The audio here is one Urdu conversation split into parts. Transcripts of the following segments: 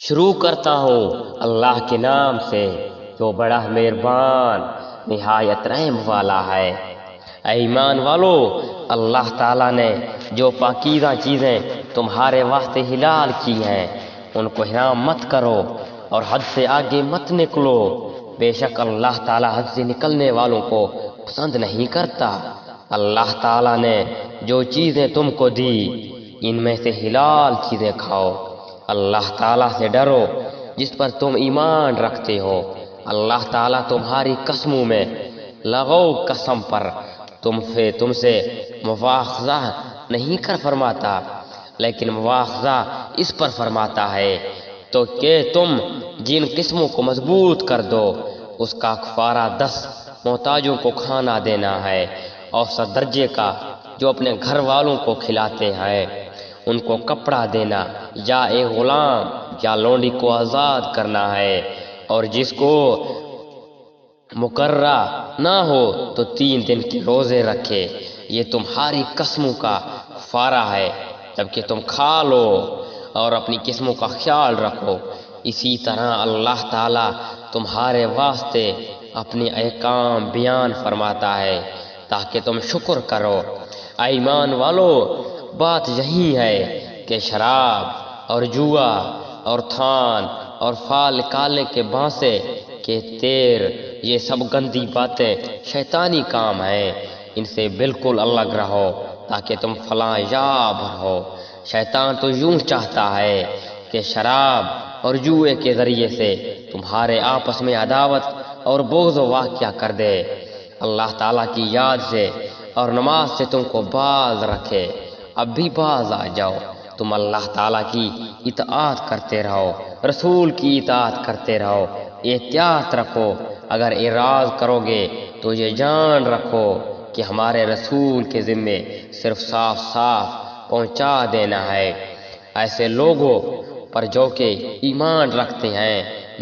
شروع کرتا ہوں اللہ کے نام سے جو بڑا مہربان نہایت رحم والا ہے۔ اے ایمان والو، اللہ تعالیٰ نے جو پاکیزہ چیزیں تمہارے واسطے حلال کی ہیں ان کو حرام مت کرو اور حد سے آگے مت نکلو۔ بے شک اللہ تعالیٰ حد سے نکلنے والوں کو پسند نہیں کرتا۔ اللہ تعالیٰ نے جو چیزیں تم کو دی ان میں سے حلال چیزیں کھاؤ۔ اللہ تعالیٰ سے ڈرو جس پر تم ایمان رکھتے ہو۔ اللہ تعالیٰ تمہاری قسموں میں لغو قسم پر تم سے مواخذہ نہیں کر فرماتا، لیکن مواخذہ اس پر فرماتا ہے تو کہ تم جن قسموں کو مضبوط کر دو اس کا کفارہ 10 محتاجوں کو کھانا دینا ہے، اوسط درجے کا جو اپنے گھر والوں کو کھلاتے ہیں۔ ان کو کپڑا دینا یا ایک غلام یا لونڈی کو آزاد کرنا ہے، اور جس کو مقررہ نہ ہو تو 3 دن کے روزے رکھے۔ یہ تمہاری قسموں کا کفارہ ہے جبکہ تم کھا لو اور اپنی قسموں کا خیال رکھو۔ اسی طرح اللہ تعالیٰ تمہارے واسطے اپنے احکام بیان فرماتا ہے تاکہ تم شکر کرو۔ اے ایمان والو، بات یہی ہے کہ شراب اور جوا اور تھان اور فال نکالنے کے بانسے کے تیر یہ سب گندی باتیں شیطانی کام ہیں، ان سے بالکل الگ رہو تاکہ تم فلاح یاب رہو۔ شیطان تو یوں چاہتا ہے کہ شراب اور جوئے کے ذریعے سے تمہارے آپس میں عداوت اور بغض واقع کر دے۔ اللہ تعالیٰ کی یاد سے اور نماز سے تم کو باز رکھے۔ اب بھی باز آ جاؤ، تم اللہ تعالیٰ کی اطاعت کرتے رہو، رسول کی اطاعت کرتے رہو، احتیاط رکھو۔ اگر اعراض کرو گے تو یہ جان رکھو کہ ہمارے رسول کے ذمے صرف صاف صاف پہنچا دینا ہے۔ ایسے لوگوں پر جو کہ ایمان رکھتے ہیں،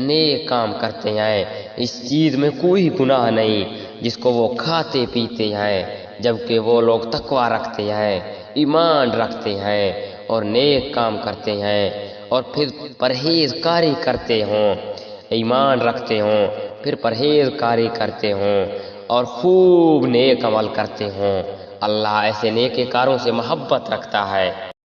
نیک کام کرتے ہیں، اس چیز میں کوئی گناہ نہیں جس کو وہ کھاتے پیتے ہیں، جبکہ وہ لوگ تقوی رکھتے ہیں، ایمان رکھتے ہیں اور نیک کام کرتے ہیں اور پھر پرہیزکاری کرتے ہوں۔ ایمان رکھتے ہوں، پھر پرہیزکاری کرتے ہوں اور خوب نیک عمل کرتے ہوں۔ اللہ ایسے نیک کاروں سے محبت رکھتا ہے۔